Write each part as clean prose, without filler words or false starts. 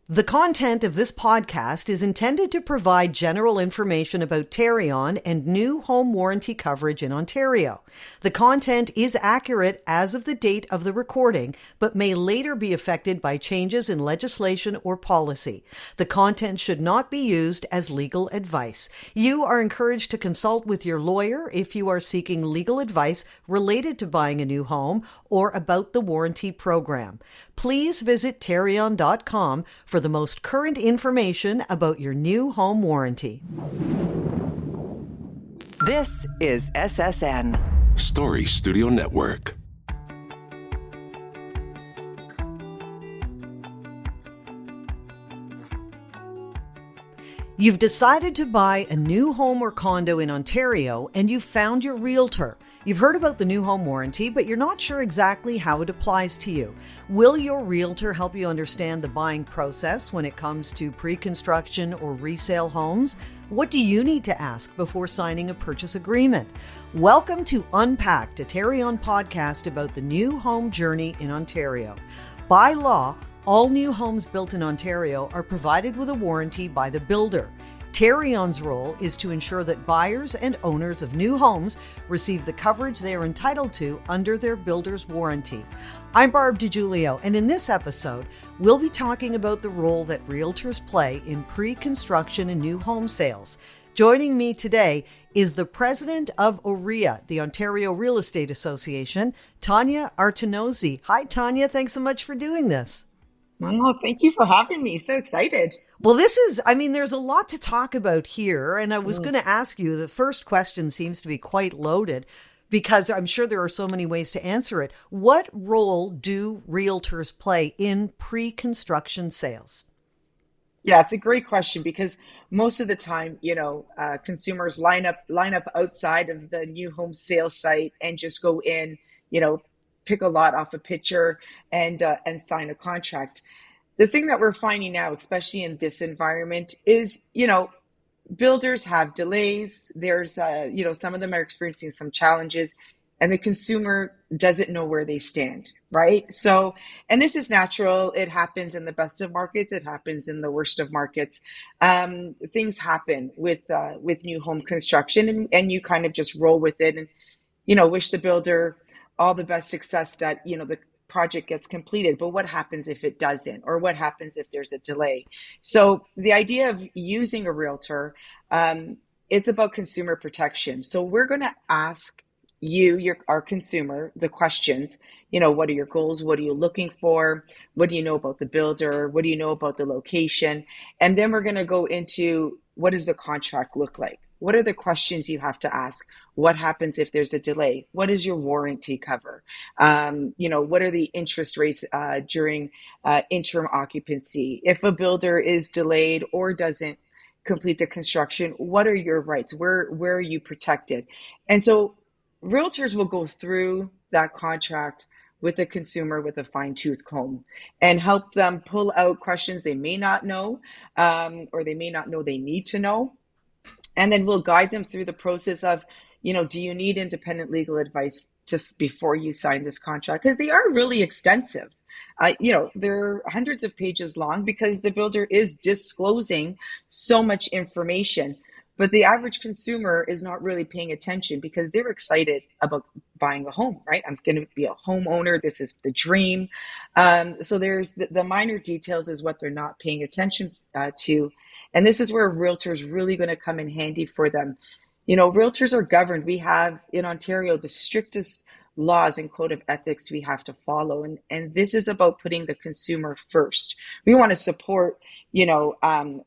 The content of this podcast is intended to provide general information about Tarion and new home warranty coverage in Ontario. The content is accurate as of the date of the recording, but may later be affected by changes in legislation or policy. The content should not be used as legal advice. You are encouraged to consult with your lawyer if you are seeking legal advice related to buying a new home or about the warranty program. Please visit Tarion.com for the most current information about your new home warranty. This is SSN Story Studio Network. You've decided to buy a new home or condo in Ontario and you've found your realtor. You've heard about the new home warranty, but you're not sure exactly how it applies to you. Will your realtor help you understand the buying process when it comes to pre-construction or resale homes? What do you need to ask before signing a purchase agreement? Welcome to Unpacked, a Tarion podcast about the new home journey in Ontario. By law, all new homes built in Ontario are provided with a warranty by the builder. Tarion's role is to ensure that buyers and owners of new homes receive the coverage they are entitled to under their builder's warranty. I'm Barb DiGiulio, and in this episode, we'll be talking about the role that realtors play in pre-construction and new home sales. Joining me today is the president of OREA, the Ontario Real Estate Association, Tania Artenosi. Hi, Tania. Thanks so much for doing this. Oh, thank you for having me. So excited. Well, there's a lot to talk about here. And I was going to ask you, the first question seems to be quite loaded because I'm sure there are so many ways to answer it. What role do realtors play in pre-construction sales? Yeah, it's a great question because most of the time, consumers line up outside of the new home sales site and just go in, pick a lot off a picture and sign a contract. The thing that we're finding now, especially in this environment, is, builders have delays. There's, some of them are experiencing some challenges and the consumer doesn't know where they stand, right? So, and this is natural. It happens in the best of markets. It happens in the worst of markets. Things happen with new home construction and you kind of just roll with it and, wish the builder all the best success that, the project gets completed. But what happens if it doesn't? Or what happens if there's a delay? So the idea of using a realtor, it's about consumer protection. So we're going to ask our consumer, the questions, what are your goals? What are you looking for? What do you know about the builder? What do you know about the location? And then we're going to go into what does the contract look like? What are the questions you have to ask? What happens if there's a delay? What does your warranty cover? What are the interest rates during interim occupancy? If a builder is delayed or doesn't complete the construction, what are your rights? Where are you protected? And so realtors will go through that contract with the consumer with a fine-tooth comb and help them pull out questions they may not know or they may not know they need to know. And then we'll guide them through the process of, do you need independent legal advice before you sign this contract? Because they are really extensive. They're hundreds of pages long because the builder is disclosing so much information. But the average consumer is not really paying attention because they're excited about buying a home, right? I'm going to be a homeowner. This is the dream. So there's the minor details is what they're not paying attention to. And this is where a realtor is really going to come in handy for them. Realtors are governed. We have in Ontario the strictest laws and code of ethics we have to follow. And this is about putting the consumer first. We want to support,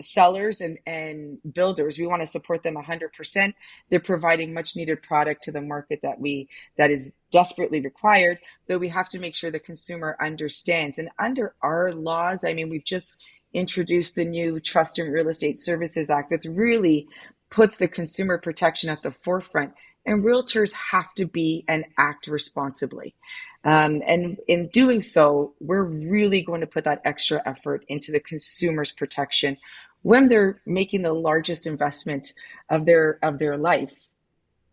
sellers and builders. We want to support them 100%. They're providing much needed product to the market that is desperately required, though we have to make sure the consumer understands. And under our laws, we've just introduced the new Trust in Real Estate Services Act that really puts the consumer protection at the forefront. And realtors have to be and act responsibly. And in doing so, we're really going to put that extra effort into the consumer's protection when they're making the largest investment of their life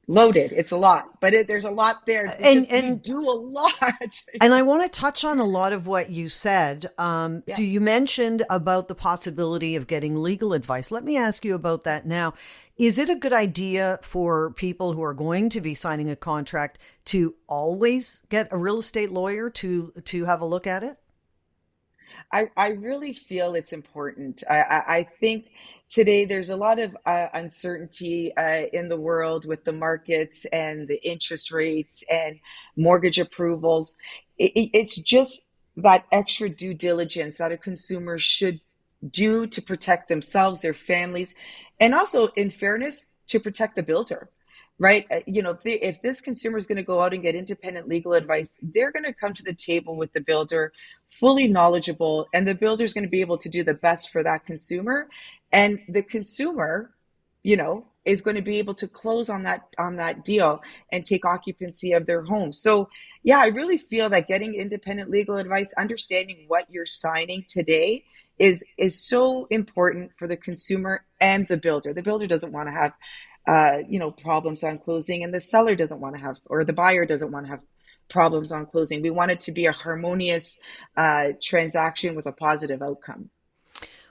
loaded. It's a lot, but there's a lot there because we do a lot. And I want to touch on a lot of what you said. Yeah. So you mentioned about the possibility of getting legal advice. Let me ask you about that now. Is it a good idea for people who are going to be signing a contract to always get a real estate lawyer to have a look at it? I really feel it's important. I think today there's a lot of uncertainty in the world with the markets and the interest rates and mortgage approvals. It's just that extra due diligence that a consumer should do to protect themselves, their families, and also, in fairness, to protect the builder. Right. If this consumer is going to go out and get independent legal advice, they're going to come to the table with the builder fully knowledgeable, and the builder is going to be able to do the best for that consumer. And the consumer, is going to be able to close on that deal and take occupancy of their home. So, yeah, I really feel that getting independent legal advice, understanding what you're signing today is so important for the consumer and the builder. The builder doesn't want to have problems on closing, and the seller doesn't want to have, or the buyer doesn't want to have problems on closing. We want it to be a harmonious transaction with a positive outcome.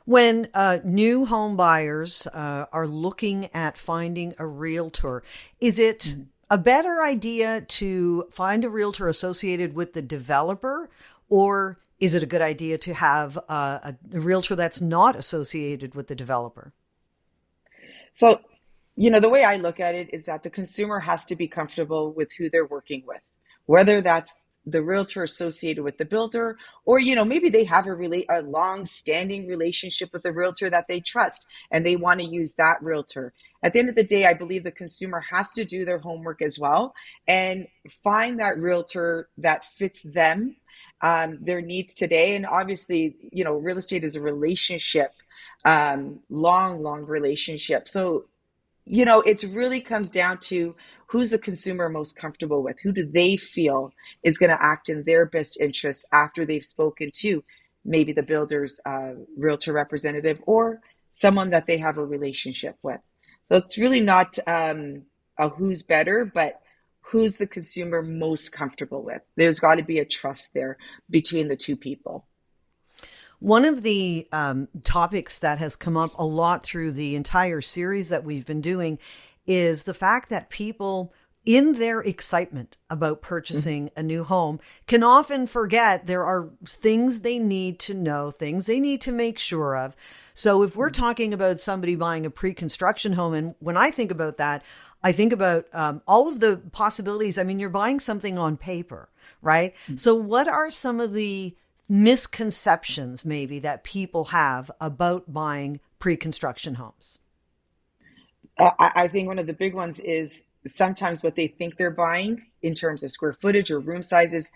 When new home buyers are looking at finding a realtor, is it a better idea to find a realtor associated with the developer, or is it a good idea to have a realtor that's not associated with the developer? So, the way I look at it is that the consumer has to be comfortable with who they're working with, whether that's the realtor associated with the builder, or, maybe they have a long-standing relationship with the realtor that they trust, and they want to use that realtor. At the end of the day, I believe the consumer has to do their homework as well and find that realtor that fits them, their needs today. And obviously, real estate is a relationship, long relationship. So, it really comes down to who's the consumer most comfortable with? Who do they feel is going to act in their best interest after they've spoken to maybe the builder's realtor representative or someone that they have a relationship with? So it's really not a who's better, but who's the consumer most comfortable with. There's got to be a trust there between the two people. One of the topics that has come up a lot through the entire series that we've been doing is the fact that people, in their excitement about purchasing a new home, can often forget there are things they need to know, things they need to make sure of. So if we're talking about somebody buying a pre-construction home, and when I think about that, I think about all of the possibilities. I mean, you're buying something on paper, right? So what are some of the misconceptions maybe that people have about buying pre-construction homes? I think one of the big ones is sometimes what they think they're buying in terms of square footage or room sizes.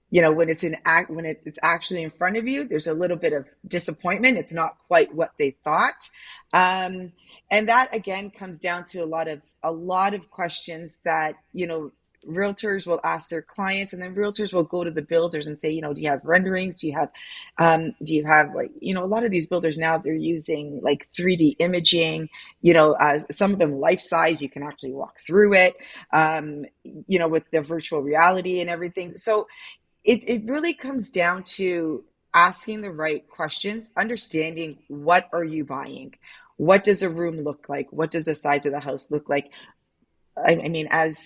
When it's actually in front of you, there's a little bit of disappointment. It's not quite what they thought, and that again comes down to a lot of questions that realtors will ask their clients, and then realtors will go to the builders and say, do you have renderings? Do you have a lot of these builders now, they're using like 3D imaging, some of them life size, you can actually walk through it, with the virtual reality and everything. So it really comes down to asking the right questions, understanding what are you buying? What does a room look like? What does the size of the house look like? I mean, as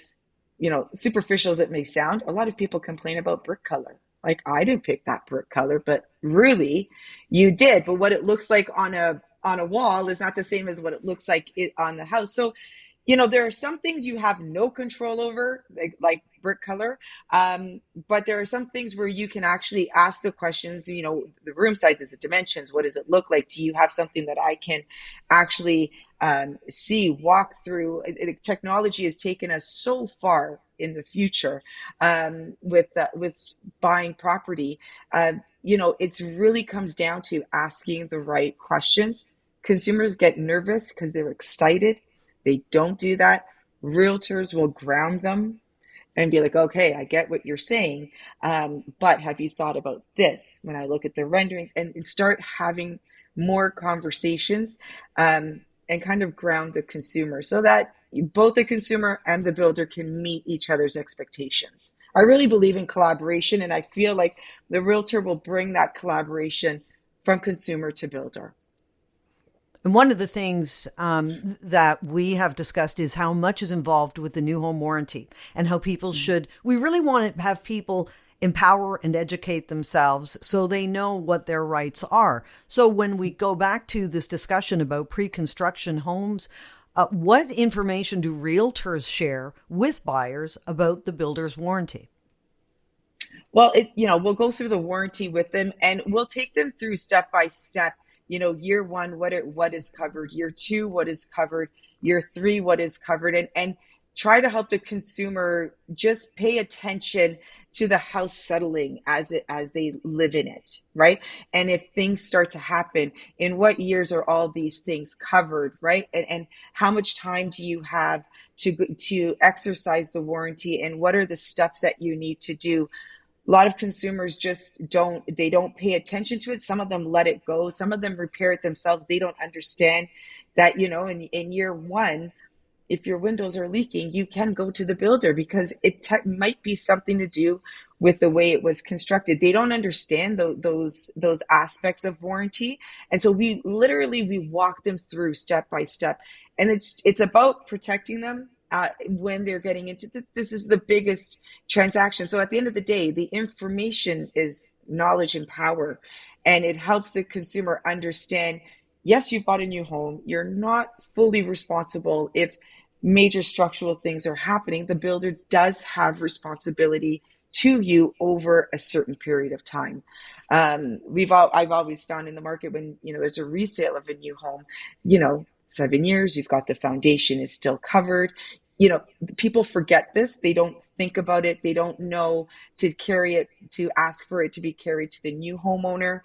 superficial as it may sound, a lot of people complain about brick color. Like, I didn't pick that brick color, but really you did. But what it looks like on a wall is not the same as what it looks like on the house. So, there are some things you have no control over, like brick color. But there are some things where you can actually ask the questions, the room sizes, the dimensions, what does it look like? Do you have something that I can actually see, walk through? Technology has taken us so far in the future with buying property. It really comes down to asking the right questions. Consumers get nervous because they're excited. They don't do that. Realtors will ground them and be like, okay, I get what you're saying, but have you thought about this when I look at the renderings? And start having more conversations and kind of ground the consumer so that, both the consumer and the builder can meet each other's expectations. I really believe in collaboration, and I feel like the realtor will bring that collaboration from consumer to builder. And one of the things that we have discussed is how much is involved with the new home warranty and how people we really want to have people empower and educate themselves so they know what their rights are. So when we go back to this discussion about pre-construction homes, what information do realtors share with buyers about the builder's warranty? Well, we'll go through the warranty with them, and we'll take them through step by step. Year one, what is covered, year two, what is covered, year three, what is covered, and try to help the consumer just pay attention to the house settling as they live in it, right? And if things start to happen, in what years are all these things covered, right? And how much time do you have to exercise the warranty, and what are the steps that you need to do? A lot of consumers just don't pay attention to it. Some of them let it go. Some of them repair it themselves. They don't understand that, in year one, if your windows are leaking, you can go to the builder because it might be something to do with the way it was constructed. They don't understand those aspects of warranty. And so we walk them through step by step. And it's about protecting them when they're getting into this is the biggest transaction. So at the end of the day, the information is knowledge and power, and it helps the consumer understand, yes, you bought a new home. You're not fully responsible if major structural things are happening. The builder does have responsibility to you over a certain period of time. I've always found in the market when, there's a resale of a new home, 7 years, you've got the foundation is still covered. People forget this. They don't think about it. They don't know to ask for it to be carried to the new homeowner.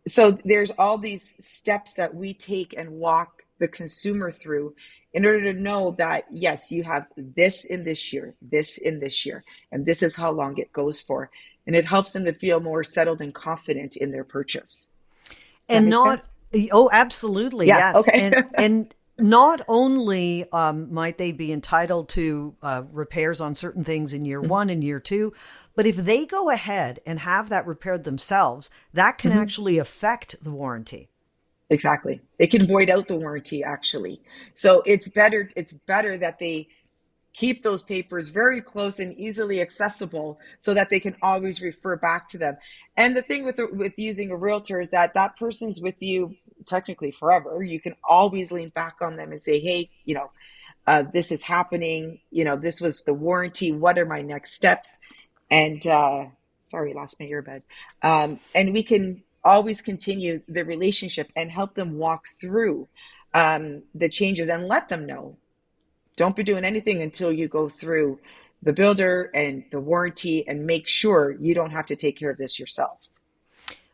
So there's all these steps that we take and walk the consumer through in order to know that, yes, you have this in this year, this in this year, and this is how long it goes for. And it helps them to feel more settled and confident in their purchase. And not, oh, absolutely. Yeah, yes. okay. and not only might they be entitled to repairs on certain things in year one and year two, but if they go ahead and have that repaired themselves, that can actually affect the warranty. Exactly. It can void out the warranty, actually. So it's better that they keep those papers very close and easily accessible so that they can always refer back to them. And the thing with using a realtor is that person's with you technically forever. You can always lean back on them and say, hey, this is happening. This was the warranty. What are my next steps? And sorry, lost my earbud. And we can always continue the relationship and help them walk through the changes and let them know. Don't be doing anything until you go through the builder and the warranty and make sure you don't have to take care of this yourself.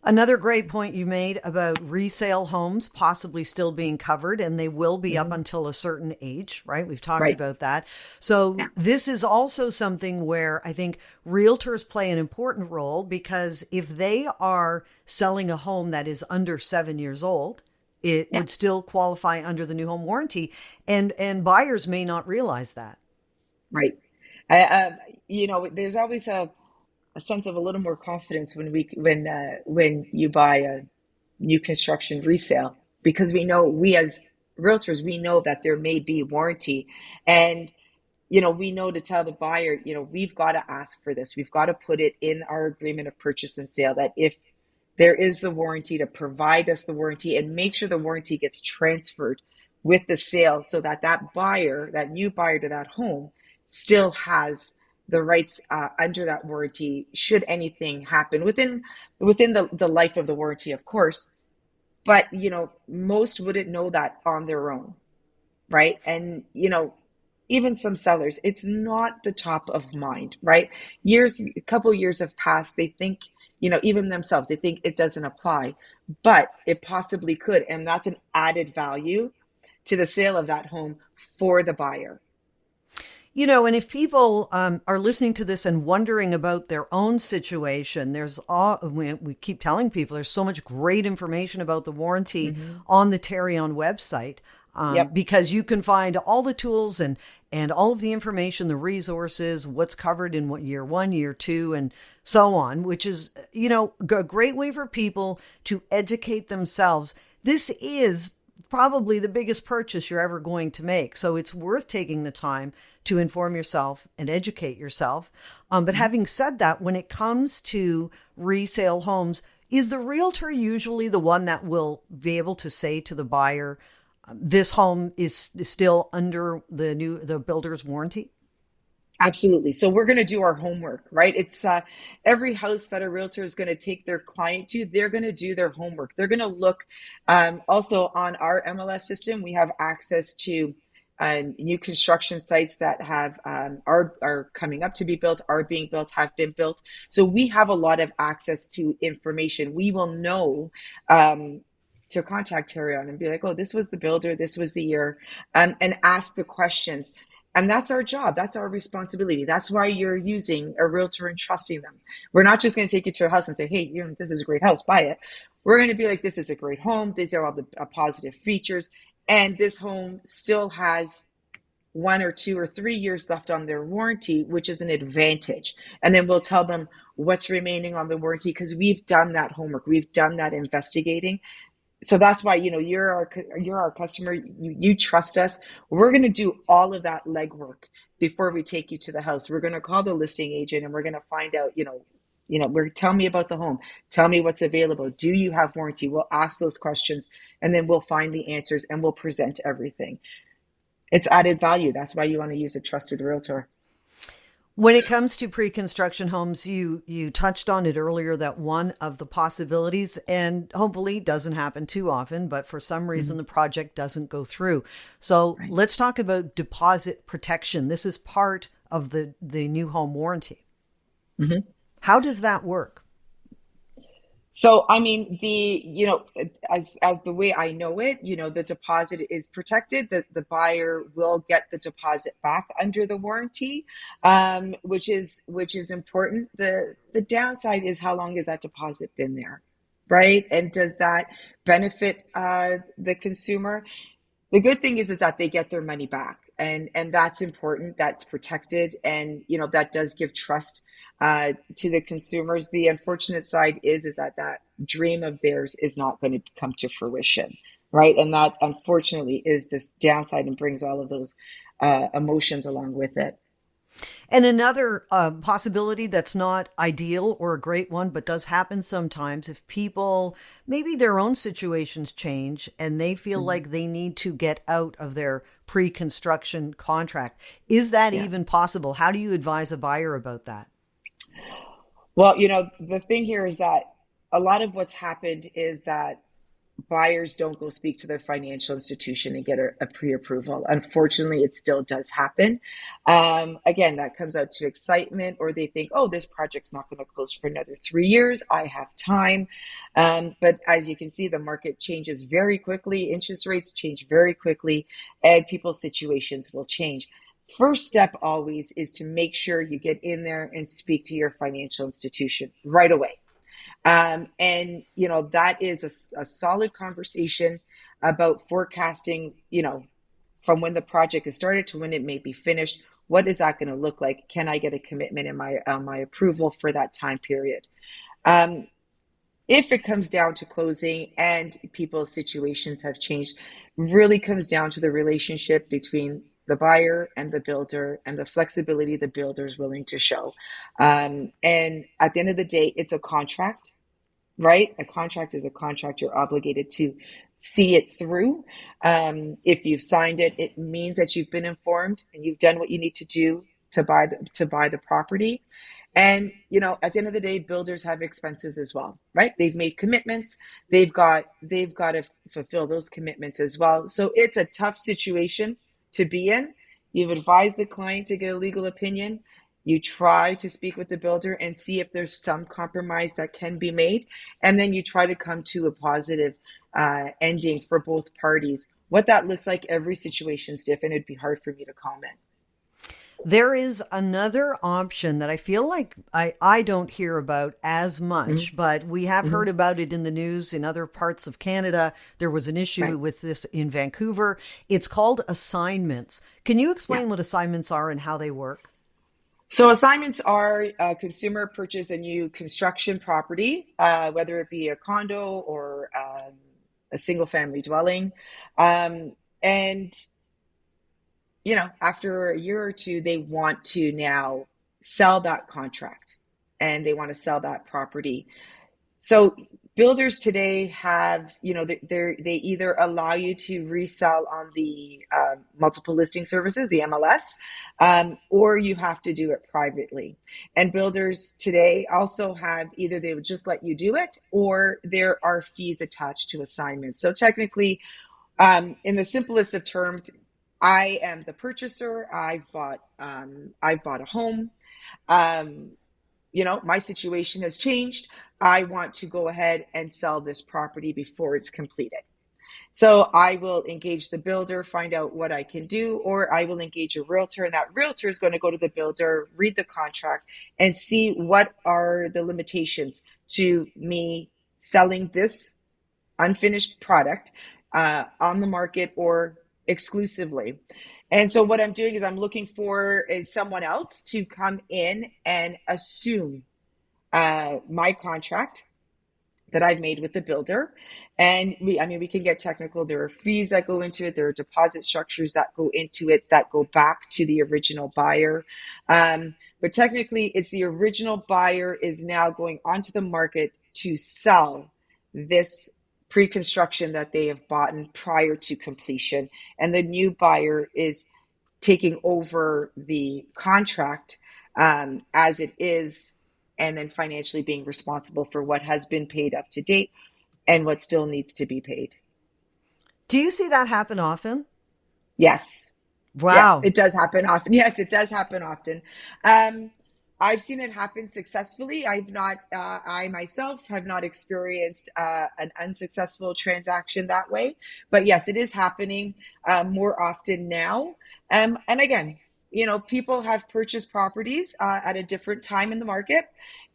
Another great point you made about resale homes possibly still being covered, and they will be up until a certain age, right? We've talked about that. So this is also something where I think realtors play an important role, because if they are selling a home that is under 7 years old, it would still qualify under the new home warranty, and buyers may not realize that. Right. There's always a sense of a little more confidence when you buy a new construction resale, because we as realtors, we know that there may be warranty, and we know to tell the buyer, we've got to ask for this. We've got to put it in our agreement of purchase and sale that if there is the warranty, to provide us the warranty and make sure the warranty gets transferred with the sale, so that buyer, that new buyer to that home, still has the rights under that warranty should anything happen within the life of the warranty, of course. But most wouldn't know that on their own, right? And even some sellers, it's not the top of mind, right? A couple years have passed. They think, even themselves, they think it doesn't apply, but it possibly could, and that's an added value to the sale of that home for the buyer. And if people are listening to this and wondering about their own situation, we keep telling people there's so much great information about the warranty on the Tarion website. Yep. because you can find all the tools and all of the information, the resources, what's covered in what year 1, year 2, and so on, which is, a great way for people to educate themselves. This is probably the biggest purchase you're ever going to make. So it's worth taking the time to inform yourself and educate yourself. But having said that, when it comes to resale homes, is the realtor usually the one that will be able to say to the buyer, this home is still under the builder's warranty? Absolutely. So we're going to do our homework, right? It's every house that a realtor is going to take their client to, they're going to do their homework. They're going to look also on our MLS system. We have access to new construction sites that have are coming up to be built, are being built, have been built. So we have a lot of access to information. We will know to contact Tarion and be like, oh, this was the builder, this was the year, and ask the questions. And that's our job. That's our responsibility. That's why you're using a realtor and trusting them. We're not just going to take you to a house and say, hey, this is a great house, buy it. We're going to be like, this is a great home. These are all the positive features. And this home still has 1 or 2 or 3 years left on their warranty, which is an advantage. And then we'll tell them what's remaining on the warranty because we've done that homework. We've done that investigating. So that's why, you're our customer. You trust us. We're going to do all of that legwork before we take you to the house. We're going to call the listing agent and we're going to find out, tell me about the home. Tell me what's available. Do you have warranty? We'll ask those questions and then we'll find the answers and we'll present everything. It's added value. That's why you want to use a trusted realtor. When it comes to pre-construction homes, you touched on it earlier that one of the possibilities, and hopefully doesn't happen too often, but for some reason the project doesn't go through. So let's talk about deposit protection. This is part of the new home warranty. Mm-hmm. How does that work? So, I mean, as the way I know it, the deposit is protected. The buyer will get the deposit back under the warranty, which is important. The downside is how long has that deposit been there, right? And does that benefit the consumer? The good thing is that they get their money back, and that's important. That's protected, and that does give trust to the consumers. The unfortunate side is that dream of theirs is not going to come to fruition, right? And that unfortunately is this downside and brings all of those emotions along with it. And another possibility that's not ideal or a great one, but does happen sometimes, if people, maybe their own situations change and they feel like they need to get out of their pre-construction contract. Is that even possible? How do you advise a buyer about that? Well, the thing here is that a lot of what's happened is that buyers don't go speak to their financial institution and get a pre-approval. Unfortunately, it still does happen. Again, that comes out to excitement, or they think, oh, this project's not going to close for another 3 years. I have time. But as you can see, the market changes very quickly. Interest rates change very quickly, and people's situations will change. First step always is to make sure you get in there and speak to your financial institution right away. And that is a solid conversation about forecasting, from when the project is started to when it may be finished. What is that going to look like? Can I get a commitment in my approval for that time period? If it comes down to closing and people's situations have changed, really comes down to the relationship between the buyer and the builder and the flexibility the builder is willing to show. And at the end of the day, it's a contract, right? A contract is a contract. You're obligated to see it through. If you've signed it, it means that you've been informed and you've done what you need to do to buy the property. And, at the end of the day, builders have expenses as well, right? They've made commitments. They've got to fulfill those commitments as well. So it's a tough situation to be in. You've advised the client to get a legal opinion. You try to speak with the builder and see if there's some compromise that can be made. And then you try to come to a positive ending for both parties. What that looks like, every situation is different. It'd be hard for me to comment. There is another option that I feel like I don't hear about as much, but we have heard about it in the news in other parts of Canada. There was an issue Right. with this in Vancouver. It's called assignments. Can you Yeah. explain what assignments are and how they work? So assignments are a consumer purchase a new construction property, whether it be a condo or a single family dwelling. And after a year or two, they want to now sell that contract and they want to sell that property. So builders today have, they either allow you to resell on the multiple listing services, the MLS, or you have to do it privately. And builders today also have either they would just let you do it, or there are fees attached to assignments. So technically, in the simplest of terms, I am the purchaser. I've bought a home. Um, my situation has changed. I want to go ahead and sell this property before it's completed. So I will engage the builder, find out what I can do, or I will engage a realtor, and that realtor is going to go to the builder, read the contract, and see what are the limitations to me selling this unfinished product on the market or exclusively. And so what I'm doing is I'm looking for someone else to come in and assume my contract that I've made with the builder. And we can get technical. There are fees that go into it. There are deposit structures that go into it that go back to the original buyer. But technically, it's the original buyer is now going onto the market to sell this pre-construction that they have bought prior to completion. And the new buyer is taking over the contract as it is, and then financially being responsible for what has been paid up to date and what still needs to be paid. Do you see that happen often? Yes. Yes, Wow. it does happen often. Yes, it does happen often. I've seen it happen successfully. I myself have not experienced an unsuccessful transaction that way. But yes, it is happening more often now. And again, people have purchased properties at a different time in the market,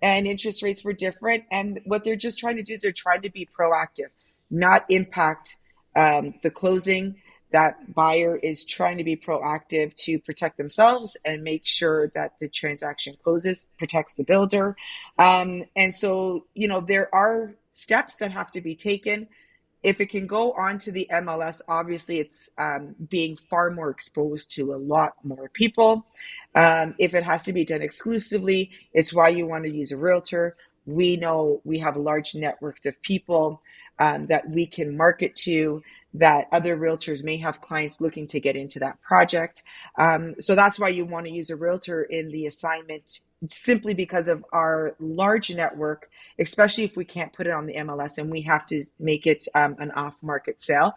and interest rates were different. And what they're just trying to do is they're trying to be proactive, not impact the closing. That buyer is trying to be proactive to protect themselves and make sure that the transaction closes, protects the builder. And so, there are steps that have to be taken. If it can go onto the MLS, obviously it's being far more exposed to a lot more people. If it has to be done exclusively, it's why you want to use a realtor. We know we have large networks of people that we can market to, that other realtors may have clients looking to get into that project. So that's why you want to use a realtor in the assignment, simply because of our large network, especially if we can't put it on the MLS and we have to make it an off-market sale,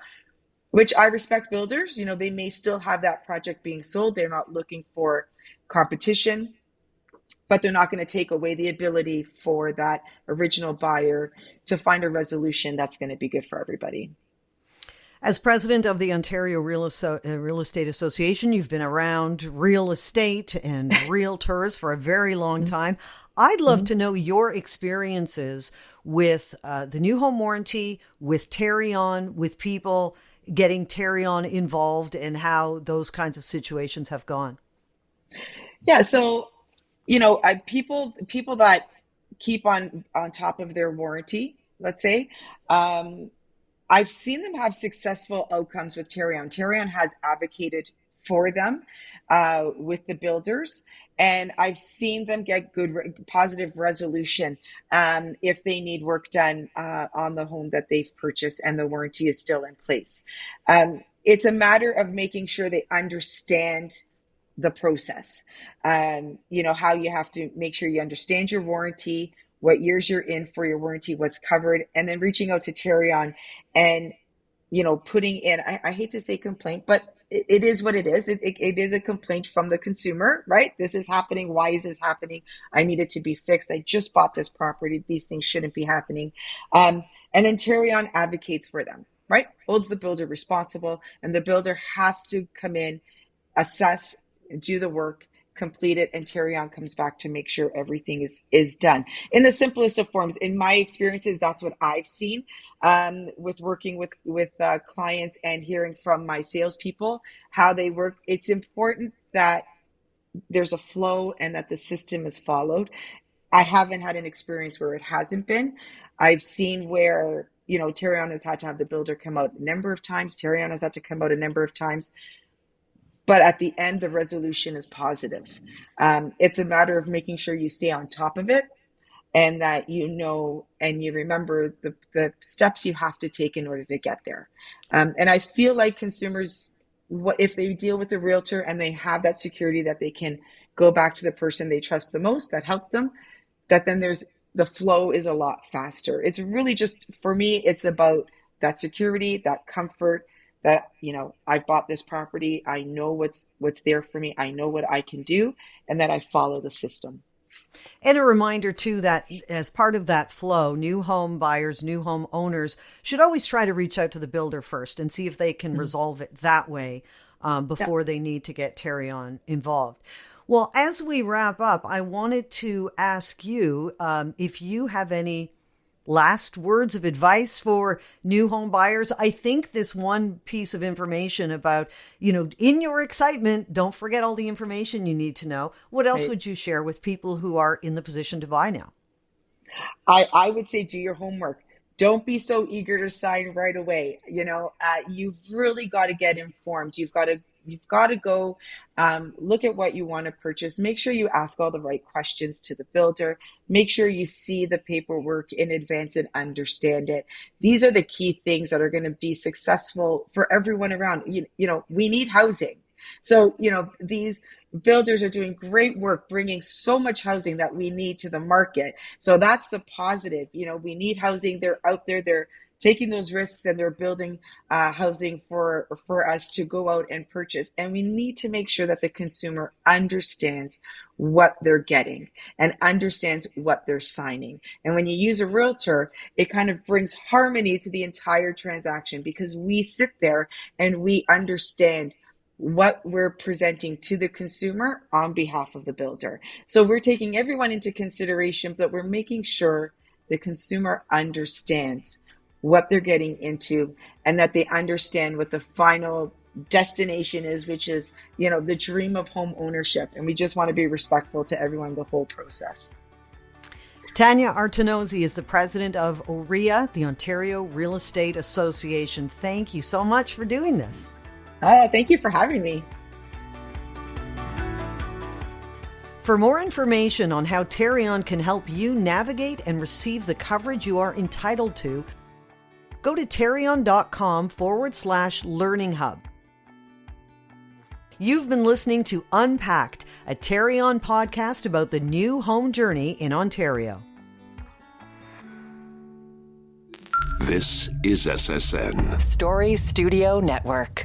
which I respect builders. They may still have that project being sold. They're not looking for competition, but they're not going to take away the ability for that original buyer to find a resolution that's going to be good for everybody. As president of the Ontario Real Estate Association, you've been around real estate and realtors for a very long time. I'd love to know your experiences with the new home warranty, with Tarion, with people getting Tarion involved, and how those kinds of situations have gone. Yeah, so people that keep on top of their warranty, let's say. I've seen them have successful outcomes with Tarion. Tarion has advocated for them with the builders, and I've seen them get good, positive resolution if they need work done on the home that they've purchased and the warranty is still in place. It's a matter of making sure they understand the process. How you have to make sure you understand your warranty, what years you're in for your warranty, what's covered, and then reaching out to Tarion and, putting in, I hate to say complaint, but it is what it is. It is a complaint from the consumer, right? This is happening. Why is this happening? I need it to be fixed. I just bought this property. These things shouldn't be happening. And then Tarion advocates for them, right? Holds the builder responsible, and the builder has to come in, assess, do the work, complete it, and Tarion comes back to make sure everything is done in the simplest of forms. In my experiences, that's what I've seen with working with clients and hearing from my salespeople how they work. It's important that there's a flow and that the system is followed. I haven't had an experience where it hasn't been. I've seen where, Tarion has had to have the builder come out a number of times. Tarion has had to come out a number of times. But at the end, the resolution is positive. It's a matter of making sure you stay on top of it and that and you remember the steps you have to take in order to get there. And I feel like consumers, if they deal with the realtor and they have that security that they can go back to the person they trust the most that helped them, that then the flow is a lot faster. It's really just, for me, it's about that security, that comfort, that, I bought this property. I know what's there for me. I know what I can do, and that I follow the system. And a reminder, too, that as part of that flow, new home buyers, new home owners should always try to reach out to the builder first and see if they can resolve it that way before they need to get Tarion involved. Well, as we wrap up, I wanted to ask you if you have any last words of advice for new home buyers. I think this one piece of information about, in your excitement, don't forget all the information you need to know. What else would you share with people who are in the position to buy now? I would say do your homework. Don't be so eager to sign right away. You've really got to get informed. You've got to go look at what you want to purchase. Make sure you ask all the right questions to the builder. Make sure you see the paperwork in advance and understand it. These are the key things that are going to be successful for everyone around. We need housing. So, these builders are doing great work bringing so much housing that we need to the market. So that's the positive. We need housing. They're out there. They're taking those risks and they're building housing for us to go out and purchase. And we need to make sure that the consumer understands what they're getting and understands what they're signing. And when you use a realtor, it kind of brings harmony to the entire transaction because we sit there and we understand what we're presenting to the consumer on behalf of the builder. So we're taking everyone into consideration, but we're making sure the consumer understands what they're getting into and that they understand what the final destination is, which is, the dream of home ownership. And we just want to be respectful to everyone the whole process. Tania Artenosi is the president of OREA, the Ontario Real Estate Association. Thank you so much for doing this. Thank you for having me. For more information on how Tarion can help you navigate and receive the coverage you are entitled to, go to tarion.com/learning hub. You've been listening to Unpacked, a Tarion podcast about the new home journey in Ontario. This is SSN. Story Studio Network.